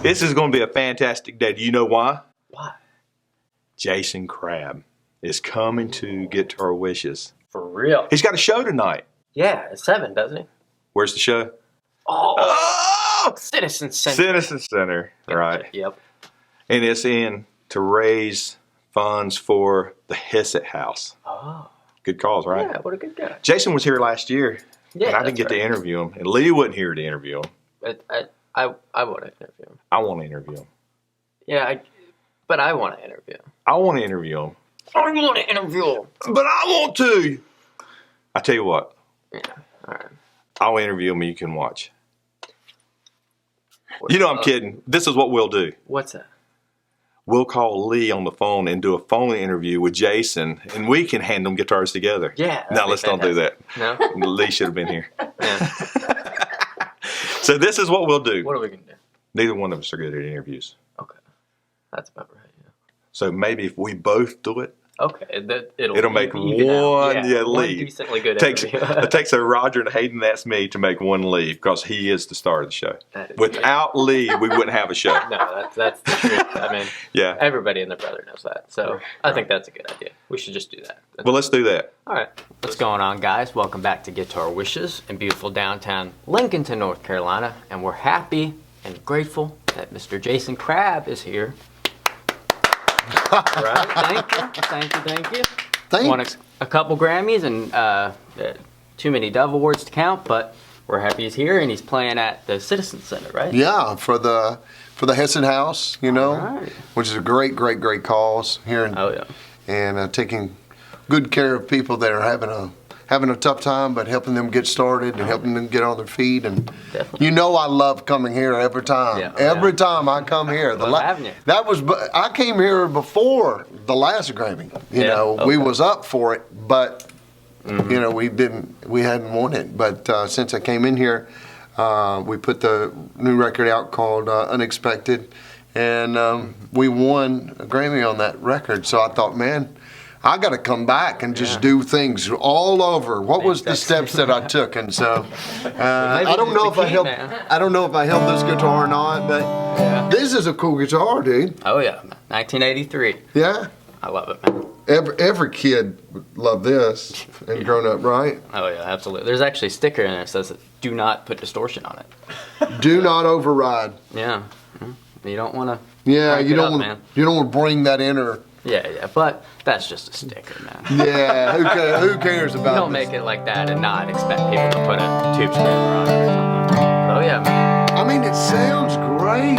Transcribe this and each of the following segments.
This is going to be a fantastic day. Do you know why? Why? Jason Crabb is coming to Guitar Wishes. For real? He's got a show tonight. Yeah, at 7, doesn't he? Where's the show? Oh! Citizen Center. Citizen Center, Gotcha. right. Yep. And it's in to raise funds for the HESED house. Oh. Good cause, right? Yeah, what a good guy. Jason was here last year, Yeah, and I didn't get to interview him. And Lee wasn't here to interview him. I want to interview him. I want to interview him. Yeah, but I want to interview him. I want to interview him. I want to interview him. But I want to. I tell you what. Yeah, all right. I'll interview him and you can watch. You know I'm kidding. This is what we'll do. What's that? We'll call Lee on the phone and do a phone interview with Jason, and we can hand them guitars together. Yeah. No, let's don't do that. No? Lee should have been here. Yeah. So this is what we'll do. What are we going to do? Neither one of us are good at interviews. Okay. That's about right, yeah. So maybe if we both do it, okay, it'll make one leave. One decently good It takes a Roger and Hayden, that's me, to make one leave because he is the star of the show. Without Lee, we wouldn't have a show. No, that's the truth. I mean, yeah. Everybody and their brother knows that. So I think that's a good idea. We should just do that. Well, let's do that. All right. What's going on, guys? Welcome back to Guitar Wishes in beautiful downtown Lincolnton, North Carolina. And we're happy and grateful that Mr. Jason Crabb is here. Right, thank you. Won a couple Grammys and too many Dove Awards to count, but we're happy he's here and he's playing at the Citizen Center, right? Yeah, for the HESED house, which is a great cause here, and taking good care of people that are having a tough time, but helping them get started and helping them get on their feet. And definitely. I love coming here every time. Yeah, every time I come here. I came here before the last Grammy. We was up for it, but we hadn't won it. But since I came in here, we put the new record out called Unexpected, and we won a Grammy on that record. So I thought, man, I got to come back and just do things all over. What was the steps that I took? And so I don't know if I helped. I don't know if I held this guitar or not, but this is a cool guitar, dude. Oh yeah, 1983. Yeah, I love it, man. Every kid would love this and grown up, right? Oh yeah, absolutely. There's actually a sticker in there that says, "Do not put distortion on it." Do not override. Yeah, you don't want to. Yeah, you don't want to bring that inner. Yeah, but that's just a sticker, man. Yeah, who cares about it? You don't make it like that and not expect people to put a tube screamer on it or something. Oh yeah, man. I mean, it sounds great,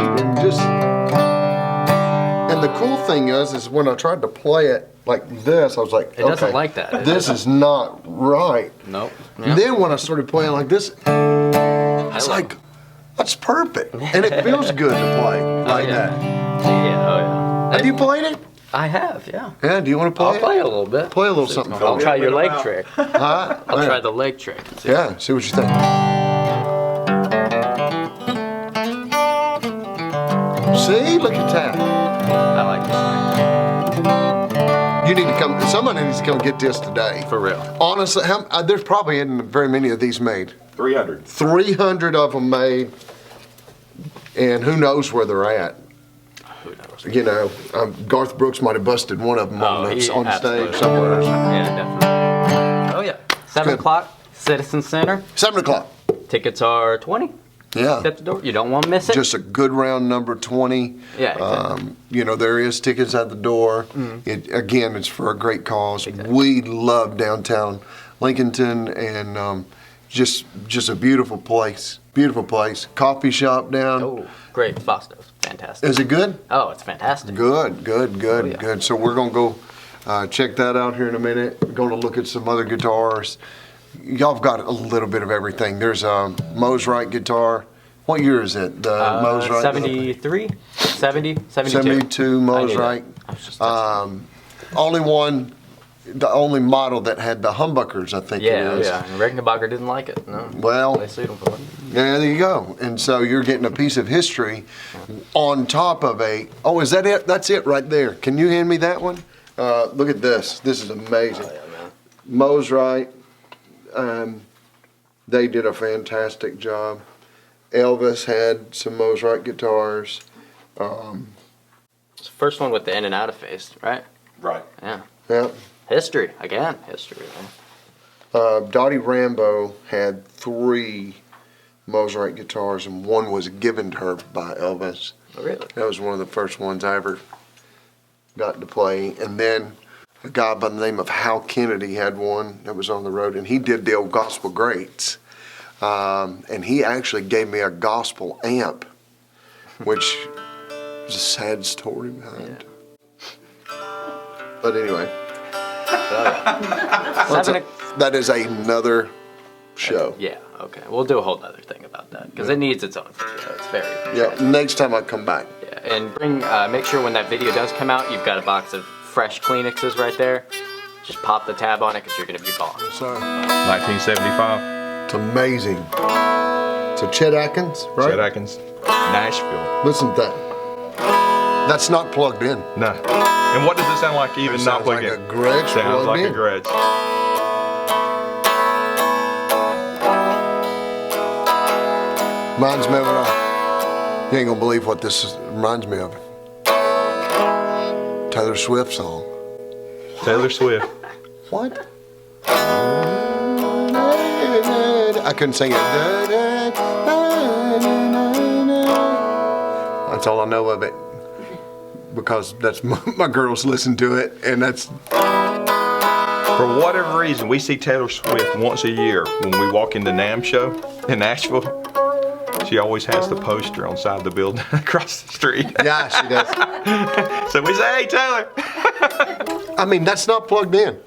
and the cool thing is when I tried to play it like this, I was like, it doesn't like that. This is not right. Nope. Yep. And then when I started playing like this, it's like, that's perfect, and it feels good to play like that. Yeah, oh yeah. Have you played it? I have, yeah. Yeah, do you want to play I'll play a little bit. Play a little something for me. I'll try your leg trick. Huh? I'll try the leg trick. Yeah, see what you think. See? Look at that. I like this. You need to come, somebody needs to come get this today. For real. Honestly, there's probably isn't very many of these made. 300. 300 of them made, and who knows where they're at. Garth Brooks might have busted one of them on stage somewhere. Yeah, definitely. Oh yeah, 7 o'clock, Citizen Center. 7 o'clock. Tickets are $20. Yeah. At the door. You don't want to miss it. Just a good round number, 20. Yeah. Exactly. There is tickets at the door. Mm-hmm. It's for a great cause. Exactly. We love downtown Lincolnton, and just a beautiful place. Beautiful place. Coffee shop down. Oh, great. Fosto's. Fantastic. Is it good? Oh, it's fantastic. Good. Oh, yeah. Good. So we're going to go check that out here in a minute. We're going to look at some other guitars. Y'all have got a little bit of everything. There's a Mosrite guitar. What year is it? The Mosrite? 73? 70? 72. 72 Mosrite. The only model that had the humbuckers, I think it is. Yeah. And Regenbacher didn't like it. No. Well, they sued him for it. Yeah, there you go. And so you're getting a piece of history on top of is that it? That's it right there. Can you hand me that one? Look at this. This is amazing. Oh, yeah, man. Mosrite. They did a fantastic job. Elvis had some Mosrite guitars. It's the first one with the in and out of phase, right? Right. Yeah. Yeah. History again. History. Dottie Rambo had 3 Mozart guitars, and one was given to her by Elvis. Oh, really? That was one of the first ones I ever got to play. And then a guy by the name of Hal Kennedy had one that was on the road, and he did the old gospel greats. And he actually gave me a gospel amp, which is a sad story behind. Yeah. But anyway, that is another show. Yeah, okay. We'll do a whole other thing about that because it needs its own video. It's very tragic. Next time I come back. Yeah, and make sure when that video does come out, you've got a box of fresh Kleenexes right there. Just pop the tab on it because you're going to be gone. So, 1975. It's amazing. So Chet Atkins, right? Chet Atkins, Nashville. Listen to that. That's not plugged in. No. And what does it sound like even not plugged in? Sounds like a Gretsch. Sounds like a Gretsch. Reminds me of you ain't gonna believe what this reminds me of. Taylor Swift song. Taylor Swift. What? I couldn't sing it. That's all I know of it. Because that's my girls listen to it, and that's... For whatever reason, we see Taylor Swift once a year when we walk into NAMM show in Nashville. She always has the poster on the side of the building across the street. Yeah, she does. So we say, hey, Taylor. I mean, that's not plugged in.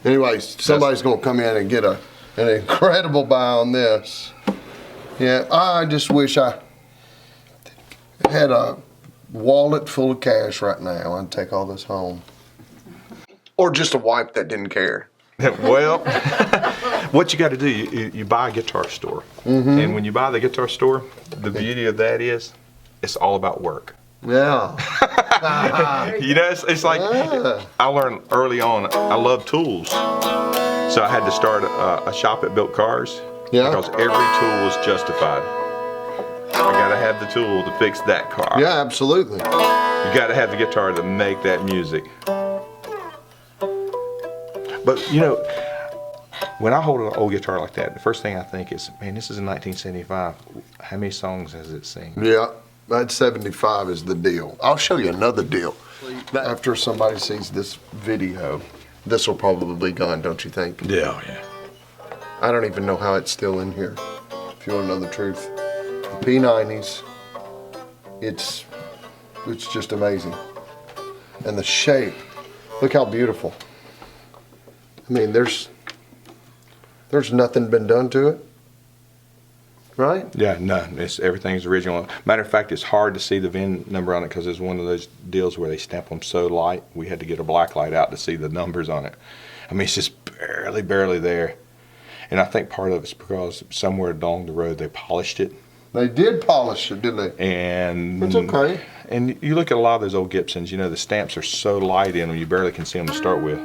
Anyways, somebody's going to come in and get an incredible buy on this. Yeah, I just wish I had a wallet full of cash right now and take all this home. Or just a wife that didn't care. Well, what you got to do, you buy a guitar store. And when you buy the guitar store, the beauty of that is it's all about work. Yeah. You know, it's like I learned early on, I love tools. So I had to start a shop that built cars. Yeah. Because every tool is justified. I got to have the tool to fix that car. Yeah, absolutely. You got to have the guitar to make that music. But, you know, when I hold an old guitar like that, the first thing I think is, man, this is in 1975. How many songs has it sing? Yeah, that 75 is the deal. I'll show you another deal. After somebody sees this video, this will probably be gone, don't you think? Yeah, yeah. I don't even know how it's still in here, if you want to know the truth. The P90s, it's just amazing. And the shape, look how beautiful. I mean, there's nothing been done to it, right? Yeah, no, everything's original. Matter of fact, it's hard to see the VIN number on it because it's one of those deals where they stamp them so light. We had to get a black light out to see the numbers on it. I mean, it's just barely there. And I think part of it's because somewhere along the road they polished it. They did polish it, didn't they? And it's okay. And you look at a lot of those old Gibsons, you know, the stamps are so light in them you barely can see them to start with.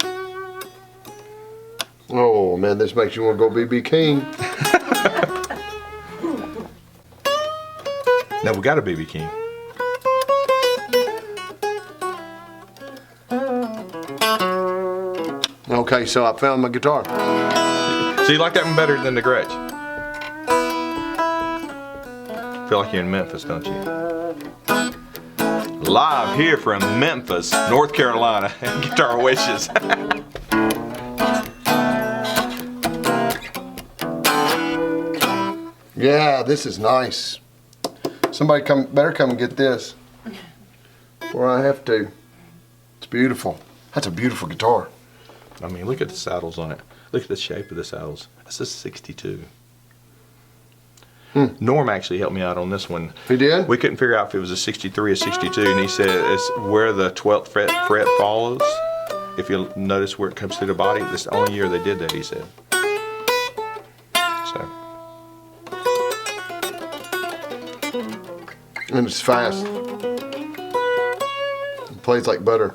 Oh man, this makes you want to go B.B. King. Now we got a B.B. King. Okay, so I found my guitar. So you like that one better than the Gretsch? Feel like you're in Memphis, don't you? Live here from Memphis, North Carolina, Guitar Wishes. Yeah, this is nice. Somebody better come and get this, or I have to. It's beautiful. That's a beautiful guitar. I mean, look at the saddles on it. Look at the shape of the saddles. This is 62. Norm actually helped me out on this one. He did? We couldn't figure out if it was a 63 or 62, and he said it's where the 12th fret follows. If you'll notice where it comes through the body, this is the only year they did that, he said. So. And it's fast. It plays like butter.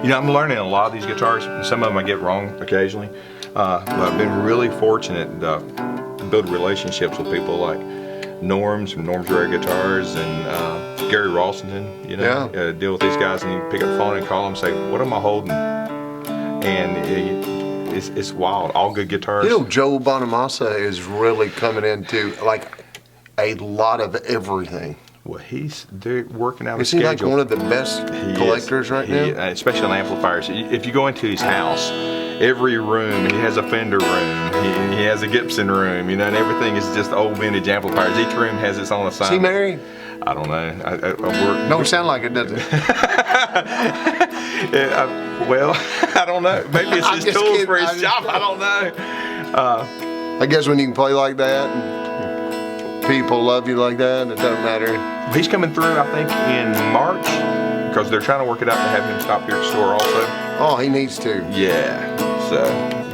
You know, I'm learning a lot of these guitars. Some of them I get wrong occasionally, but I've been really fortunate to build relationships with people like Norms from Norm's Rare Guitars and Gary Ralston. You know, deal with these guys, and you pick up the phone and call them and say, "What am I holding?" And it's wild. All good guitars. You know, Joe Bonamassa is really coming into like a lot of everything. Well, they're working out a Is he schedule. like one of the best collectors right now? Especially on amplifiers. If you go into his house, every room, he has a Fender room, he has a Gibson room, you know, and everything is just old vintage amplifiers. Each room has its own assignment. Is he married? I don't know. Don't sound like it, does it? Well, I don't know. Maybe it's his tools for his shop. I don't know. I guess when you can play like that and people love you like that, it doesn't matter. He's coming through, I think, in March, because they're trying to work it out to have him stop here at the store also. Oh, he needs to. Yeah. So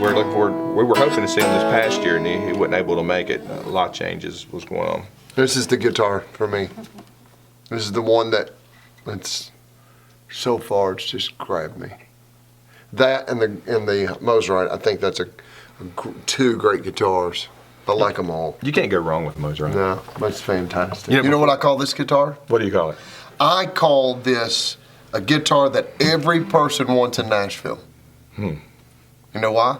we're looking forward. We were hoping to see him this past year, and he wasn't able to make it. A lot of changes was going on. This is the guitar for me. This is the one that, it's so far, it's just grabbed me. That and the Mosrite, I think that's two great guitars. I like them all. You can't go wrong with Mosrite. No, that's fantastic. You know what I call this guitar? What do you call it? I call this a guitar that every person wants in Nashville. You know why?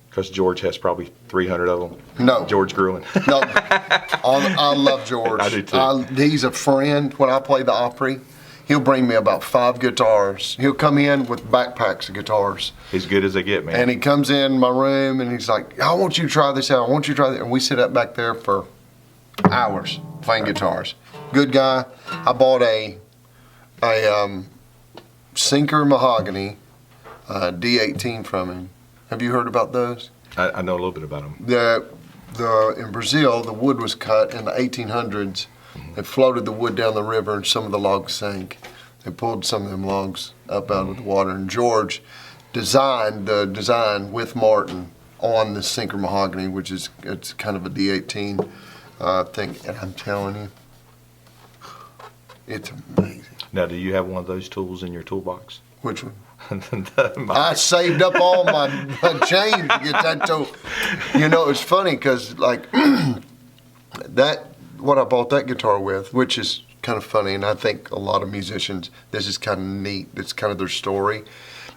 Because George has probably 300 of them. No. George Gruen. No. I love George. I do too. He's a friend. When I play the Opry, he'll bring me about 5 guitars. He'll come in with backpacks of guitars. As good as they get, man. And he comes in my room and he's like, I want you to try this out. I want you to try that. And we sit up back there for hours playing guitars. Good guy. I bought a Sinker Mahogany D18 from him. Have you heard about those? I know a little bit about them. In Brazil, the wood was cut in the 1800s. They floated the wood down the river and some of the logs sank. They pulled some of them logs up out of the water, and George designed the design with Martin on the Sinker Mahogany, which is, it's kind of a D18 thing. And I'm telling you, it's amazing. Now, do you have one of those tools in your toolbox? Which one? I saved up all my change to get that tool. You know, it's funny because like what I bought that guitar with, which is kind of funny, and I think a lot of musicians, this is kind of neat. It's kind of their story.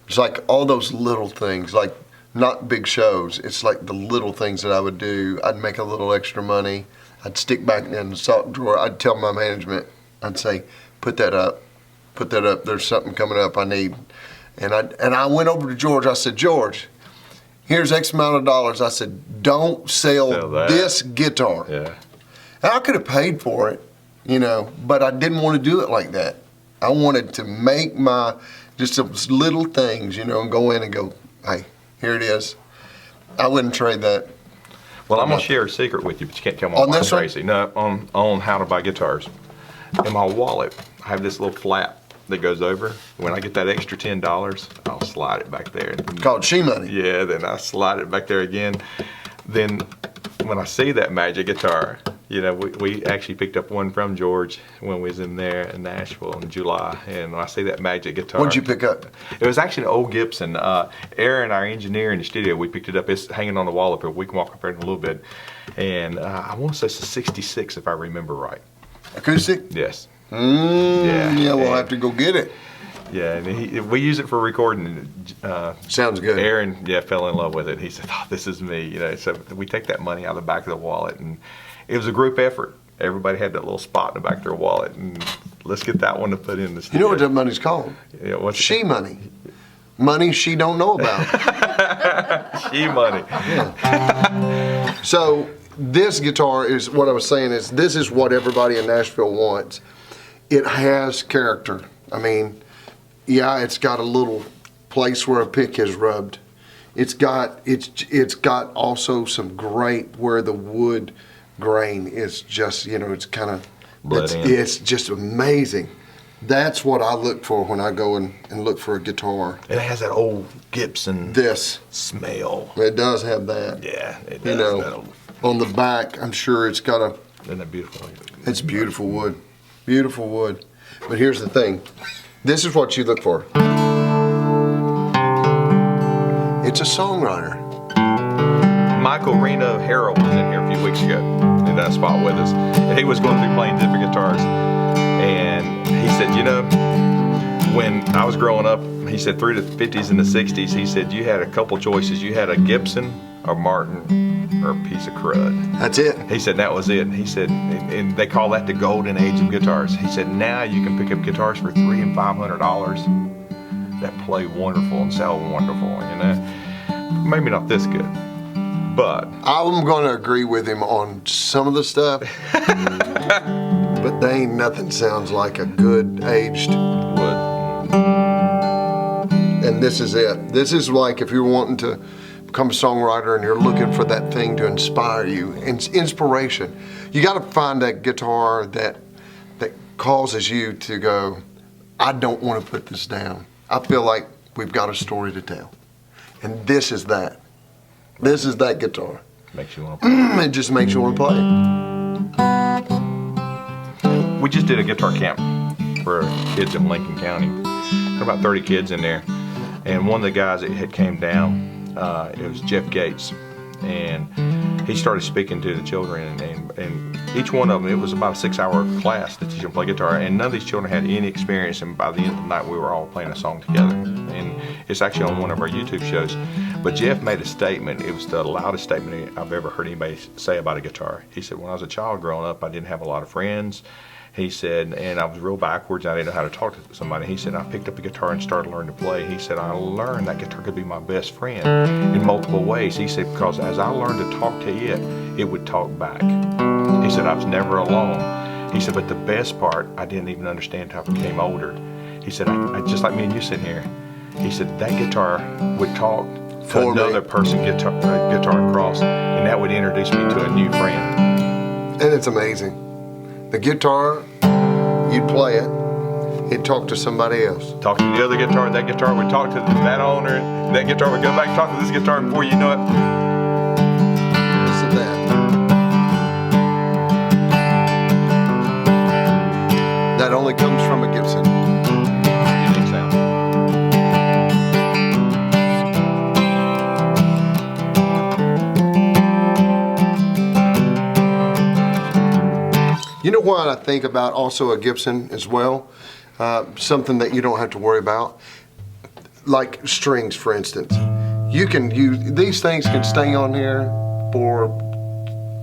It's like all those little things, like not big shows. It's like the little things that I would do. I'd make a little extra money. I'd stick back in the sock drawer. I'd tell my management, I'd say, put that up. There's something coming up I need. And I went over to George. I said, George, here's X amount of dollars. I said, don't sell this guitar. Yeah. And I could have paid for it, you know, but I didn't want to do it like that. I wanted to make just those little things, you know, and go in and go, hey, here it is. I wouldn't trade that. Well, I'm going to share a secret with you, but you can't tell me on this one? Crazy. No, on how to buy guitars. In my wallet, I have this little flap that goes over. When I get that extra $10, I'll slide it back there. Called She Money. Yeah, then I slide it back there again. Then when I see that magic guitar, you know, we actually picked up one from George when we was in there in Nashville in July. And when I see that magic guitar. What'd you pick up? It was actually an old Gibson. Aaron, our engineer in the studio, we picked it up. It's hanging on the wall up here. We can walk up there in a little bit. And I want to say it's a 66 if I remember right. Acoustic? Yes. Yeah, we'll have to go get it. Yeah, and we use it for recording. Sounds good. Aaron, fell in love with it. He said, "Oh, this is me." You know, so we take that money out of the back of the wallet, and it was a group effort. Everybody had that little spot in the back of their wallet, and let's get that one to put in the studio. You know what that money's called? Yeah, what's She Money. Money she don't know about. She money. Yeah. So this guitar is what I was saying is this is what everybody in Nashville wants. It has character. I mean, yeah, it's got a little place where a pick has rubbed. It's got also some great where the wood grain is just, you know, it's kind of it's just amazing. That's what I look for when I go and look for a guitar. It has that old Gibson smell. It does have that. Yeah, it does. You know, on the back, I'm sure it's got a. Isn't that beautiful? It's beautiful wood. Beautiful wood. But here's the thing. This is what you look for. It's a songwriter. Michael Reno Harrell was in here a few weeks ago in that spot with us. And he was going through playing different guitars. And he said, you know, when I was growing up, he said through the 50s and the 60s, he said you had a couple choices. You had a Gibson, a Martin, or a piece of crud. That's it. He said that was it. He said, and they call that the golden age of guitars. He said now you can pick up guitars for $300 and $500 that play wonderful and sound wonderful. You know, maybe not this good, but I'm going to agree with him on some of the stuff, but they ain't nothing sounds like a good aged wood. And this is it. This is like if you're wanting to become a songwriter and you're looking for that thing to inspire you, inspiration. You got to find that guitar that causes you to go, I don't want to put this down. I feel like we've got a story to tell. And this is that. This is that guitar. Makes you want to play. It just makes you want to play. We just did a guitar camp for kids in Lincoln County. There were about 30 kids in there. And one of the guys that had came down, it was Jeff Gates. And he started speaking to the children, and each one of them, it was about a 6-hour class to teach them to play guitar, and none of these children had any experience, and by the end of the night we were all playing a song together. And it's actually on one of our YouTube shows. But Jeff made a statement. It was the loudest statement I've ever heard anybody say about a guitar. He said, when I was a child growing up, I didn't have a lot of friends. He said, and I was real backwards. I didn't know how to talk to somebody. He said, I picked up a guitar and started learning to play. He said, I learned that guitar could be my best friend in multiple ways. He said, because as I learned to talk to it, it would talk back. He said, I was never alone. He said, but the best part, I didn't even understand until I became older. He said, I just like me and you sitting here. He said, that guitar would talk to another person guitar across, and that would introduce me to a new friend. And it's amazing. The guitar, you'd play it, it'd talk to somebody else. Talk to the other guitar, that guitar would talk to that owner, that guitar would go back and talk to this guitar, and before you know it, Listen to that. That only comes from a Gibson. unique sound. You know what I think about also a Gibson as well? Something that you don't have to worry about. Like strings, for instance. You can use, these things can stay on here for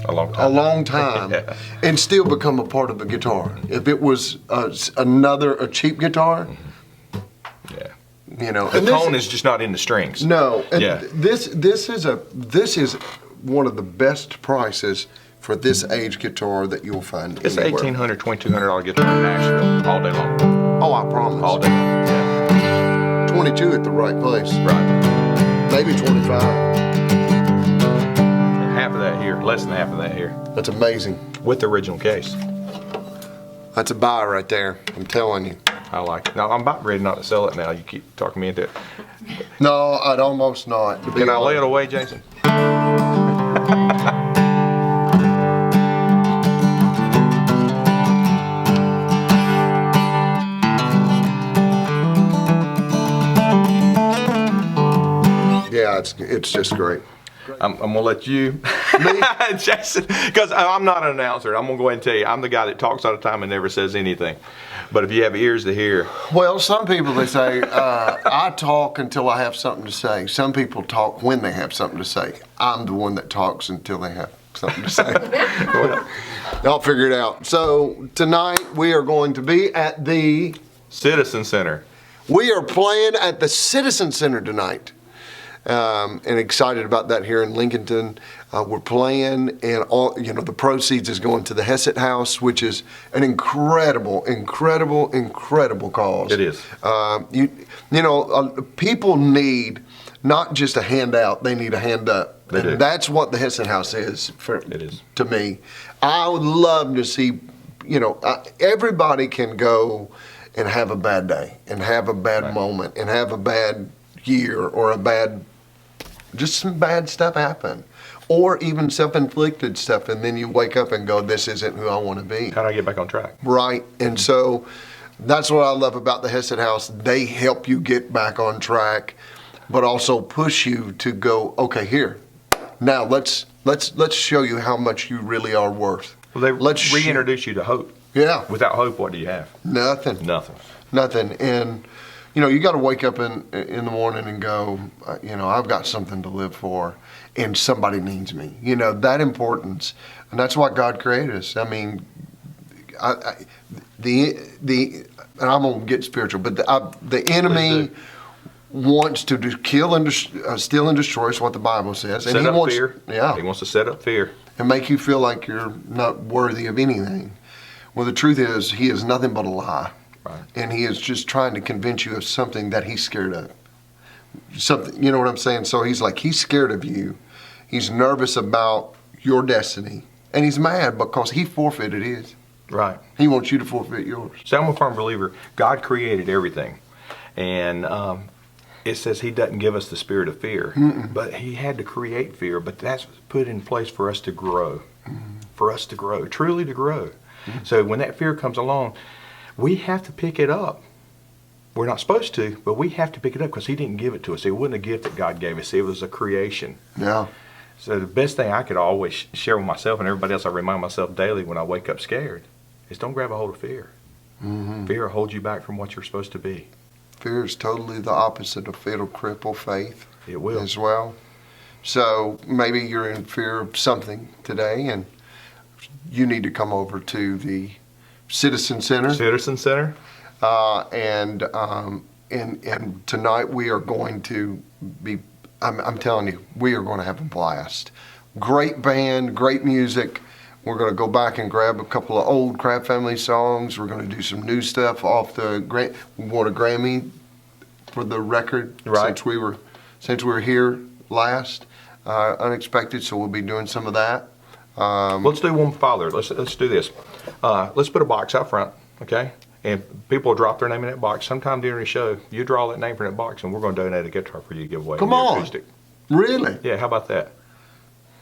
A long time. yeah. And still become a part of the guitar. If it was a cheap guitar, Yeah. you know. The and tone is just not in the strings. No, and Yeah. this is one of the best prices for this age guitar that you'll find It's an anywhere. $1,800, $2,200 guitar in Nashville all day long. Oh, I promise. All day long. Yeah. 22 at the right place. Right. Maybe 25. Half of that here, less than half of that here, That's amazing. with the original case. That's a buy right there. I'm telling you. I like it. Now, I'm about ready not to sell it now. You keep talking me into it. No, I'd almost not. To be Can I lay it honest. away, Jason? Yeah, it's just great. I'm gonna let you, Jason, because I'm not an announcer. I'm gonna go ahead and tell you, I'm the guy that talks all the time and never says anything. But if you have ears to hear, Well, some people, they say, I talk until I have something to say. Some people talk when they have something to say. I'm the one that talks until they have something to say. I'll figure it out. So tonight we are going to be at the, Citizen Center. we are playing at the Citizen Center tonight. And excited about that here in Lincolnton. We're playing, and all the proceeds is going to the HESED House, which is an incredible cause. It is. People need not just a handout; they need a hand up. They do. That's what the HESED House is. It is. To me. I would love to see. Everybody can go and have a bad day, and have a bad Right. moment, and have a bad year, or just some bad stuff happen, or even self-inflicted stuff, and then you wake up and go, this isn't who I want to be. How do I get back on track? Right, and so that's what I love about the HESED House. They help you get back on track. but also push you to go, okay, here. Now let's show you how much you really are worth. Well, they let's reintroduce you to hope. Yeah. Without hope, what do you have? Nothing. Nothing. And you got to wake up in the morning and go, I've got something to live for, and somebody needs me. That importance, and that's why God created us. I mean, and I'm gonna get spiritual, but the enemy wants to kill and steal and destroy. Is what the Bible says. And he wants fear. Yeah, he wants to set up fear and make you feel like you're not worthy of anything. Well, the truth is, he is nothing but a lie. Right. And he is just trying to convince you of something that he's scared of. Something, you know what I'm saying? So he's scared of you. He's nervous about your destiny. And he's mad because he forfeited his. Right. He wants you to forfeit yours. So I'm a firm believer. God created everything. And it says he doesn't give us the spirit of fear. But he had to create fear. But that's put in place for us to grow. For us to grow. Truly to grow. So when that fear comes along, we have to pick it up. We're not supposed to, but we have to pick it up because he didn't give it to us. It wasn't a gift that God gave us. It was a creation. Yeah. So the best thing I could always share with myself and everybody else, I remind myself daily when I wake up scared, is don't grab a hold of fear. Fear holds you back from what you're supposed to be. Fear is totally the opposite of fear. It'll cripple faith. It will. As well. So maybe you're in fear of something today, and you need to come over to the Citizen Center. And tonight we are going to be, I'm telling you, we are going to have a blast. Great band, great music. We're going to go back and grab a couple of old Crabb family songs. We're going to do some new stuff off the, we won a Grammy for the record. Right. Since we were here last, unexpected, so we'll be doing some of that. Let's do one father. Let's do this. Let's put a box out front, okay? And people will drop their name in that box. Sometime during the show, you draw that name from that box, and we're going to donate a guitar for you to give away. Come on. Acoustic. Really? Yeah, how about that?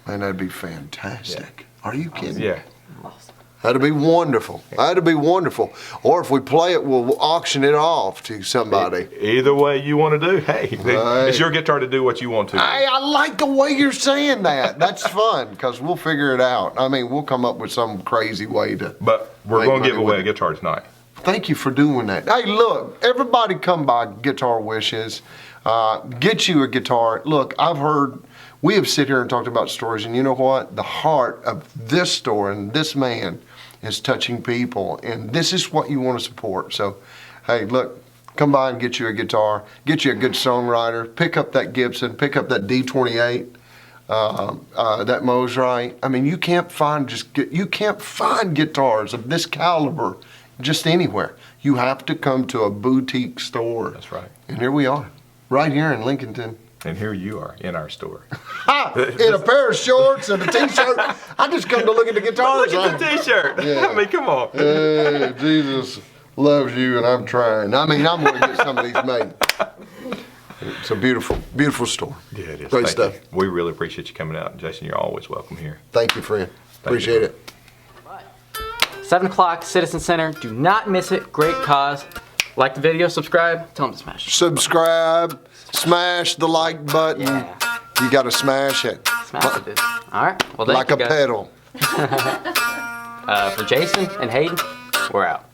Man, that'd be fantastic. Yeah. Are you kidding? Yeah. Awesome. That'd be wonderful. That'd be wonderful. Or if we play it, we'll auction it off to somebody. Either way you want to do. Hey, it's your guitar to do what you want to. Hey, I like the way you're saying that. That's fun because we'll figure it out. I mean, we'll come up with some crazy way to. But we're going to give away a guitar tonight. Thank you for doing that. Hey, look, everybody come by Guitar Wishes. Get you a guitar. Look, I've heard, we have sit here and talked about stories, and you know what? The heart of this store and this man is touching people, and this is what you want to support. So, hey, look, come by and get you a guitar, get you a good songwriter, pick up that Gibson, pick up that D28, that Mosrite. I mean, you can't find guitars of this caliber just anywhere. You have to come to a boutique store. That's right. And here we are, right here in Lincolnton. And here you are in our store. In a pair of shorts and a t-shirt. I just come to look at the guitars. Look at the t-shirt. Yeah. I mean, come on. Hey, Jesus loves you, and I'm trying. I mean, I'm going to get some of these made. It's a beautiful, beautiful store. Yeah, it is. Great stuff. We really appreciate you coming out. Jason, you're always welcome here. Thank you, friend. Appreciate it. 7 o'clock, Citizen Center. Do not miss it. Great cause. Like the video, subscribe. Tell them to smash it. Subscribe. Smash the like button. Yeah. You got to smash it. Smash it, dude. All right. Well, thank like you a guys. pedal. For Jason and Hayden, we're out.